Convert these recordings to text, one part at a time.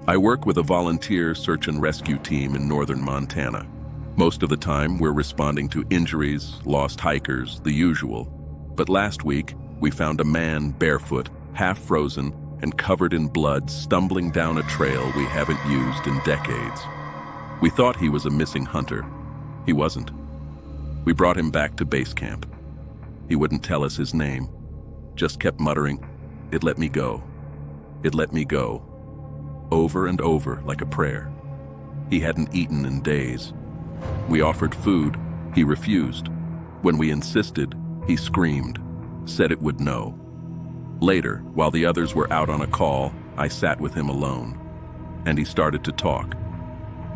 I work with a volunteer search and rescue team in northern Montana. Most of the time, we're responding to injuries, lost hikers, the usual. But last week, we found a man barefoot, half frozen, and covered in blood, stumbling down a trail we haven't used in decades. We thought he was a missing hunter. He wasn't. We brought him back to base camp. He wouldn't tell us his name, just kept muttering, "It let me go. It let me go," over and over like a prayer. He hadn't eaten in days. We offered food. He refused. When we insisted, he screamed, said it would know. Later, while the others were out on a call, I sat with him alone, and he started to talk.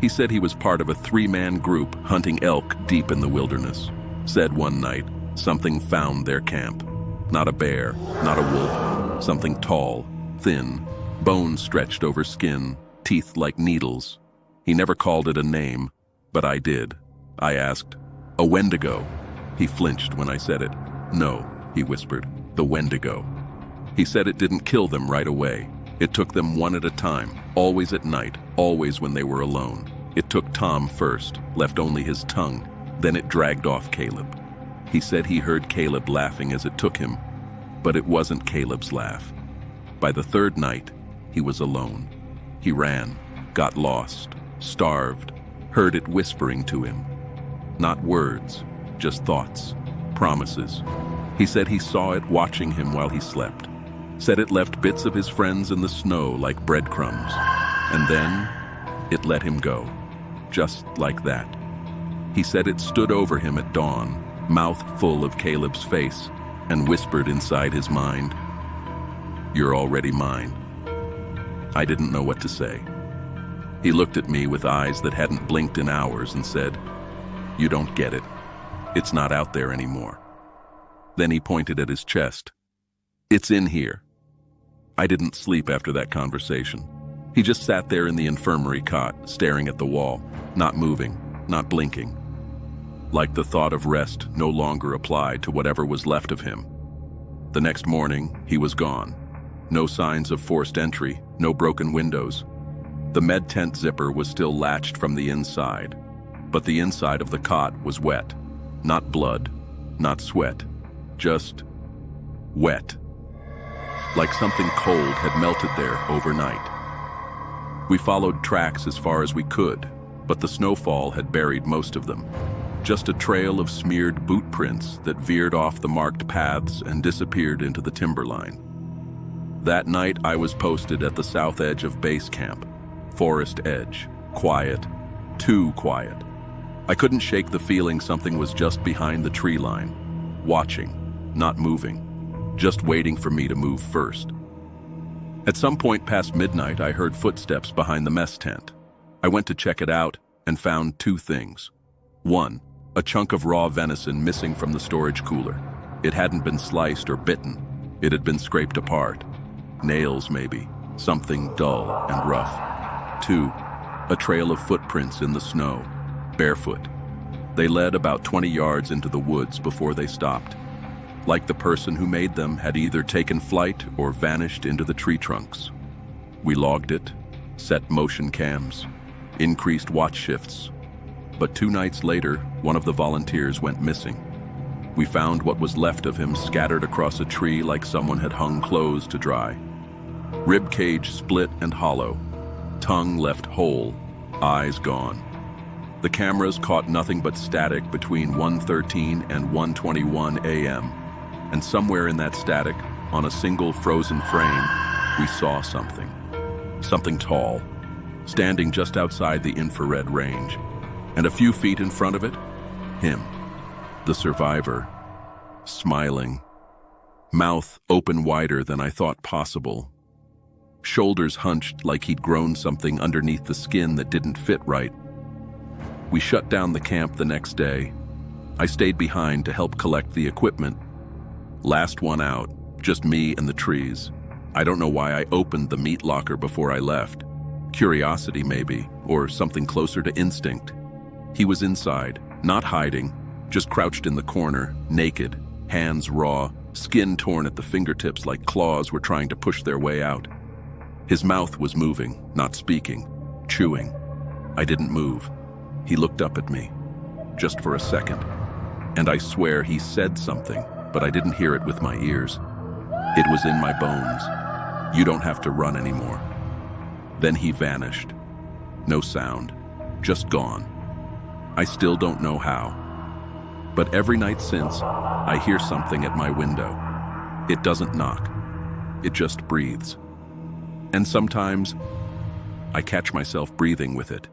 He said he was part of a 3-man group hunting elk deep in the wilderness. Said one night, something found their camp. Not a bear, not a wolf, something tall, thin, bones stretched over skin, teeth like needles. He never called it a name, but I did. I asked, "A Wendigo?" He flinched when I said it. "No," he whispered, "the Wendigo." He said it didn't kill them right away. It took them one at a time, always at night, always when they were alone. It took Tom first, left only his tongue. Then it dragged off Caleb. He said he heard Caleb laughing as it took him, but it wasn't Caleb's laugh. By the 3rd night, he was alone. He ran, got lost, starved, heard it whispering to him. Not words, just thoughts, promises. He said he saw it watching him while he slept. Said it left bits of his friends in the snow like breadcrumbs. And then, it let him go. Just like that. He said it stood over him at dawn, mouth full of Caleb's face, and whispered inside his mind, "You're already mine." I didn't know what to say. He looked at me with eyes that hadn't blinked in hours and said, "You don't get it. It's not out there anymore." Then he pointed at his chest. "It's in here." I didn't sleep after that conversation. He just sat there in the infirmary cot, staring at the wall, not moving, not blinking. Like the thought of rest no longer applied to whatever was left of him. The next morning, he was gone. No signs of forced entry, no broken windows. The med tent zipper was still latched from the inside, but the inside of the cot was wet. Not blood, not sweat, just wet. Like something cold had melted there overnight. We followed tracks as far as we could, but the snowfall had buried most of them. Just a trail of smeared boot prints that veered off the marked paths and disappeared into the timberline. That night, I was posted at the south edge of base camp. Forest edge. Quiet. Too quiet. I couldn't shake the feeling something was just behind the tree line. Watching. Not moving. Just waiting for me to move first. At some point past midnight, I heard footsteps behind the mess tent. I went to check it out and found 2 things. 1, a chunk of raw venison missing from the storage cooler. It hadn't been sliced or bitten. It had been scraped apart. Nails, maybe. Something dull and rough. 2, a trail of footprints in the snow, barefoot. They led about 20 yards into the woods before they stopped. Like the person who made them had either taken flight or vanished into the tree trunks. We logged it, set motion cams, increased watch shifts. But 2 nights later, one of the volunteers went missing. We found what was left of him scattered across a tree like someone had hung clothes to dry. Rib cage split and hollow, tongue left whole, eyes gone. The cameras caught nothing but static between 1:13 and 1:21 a.m. And somewhere in that static, on a single frozen frame, we saw something. Something tall, standing just outside the infrared range. And a few feet in front of it, him, the survivor, smiling. Mouth open wider than I thought possible. Shoulders hunched like he'd grown something underneath the skin that didn't fit right. We shut down the camp the next day. I stayed behind to help collect the equipment. Last one out, just me and the trees. I don't know why I opened the meat locker before I left. Curiosity maybe, or something closer to instinct. He was inside, not hiding, just crouched in the corner, naked, hands raw, skin torn at the fingertips like claws were trying to push their way out. His mouth was moving, not speaking, chewing. I didn't move. He looked up at me, just for a second, and I swear he said something, but I didn't hear it with my ears. It was in my bones. You don't have to run anymore. Then he vanished. No sound, just gone. I still don't know how. But every night since, I hear something at my window. It doesn't knock. It just breathes. And sometimes, I catch myself breathing with it.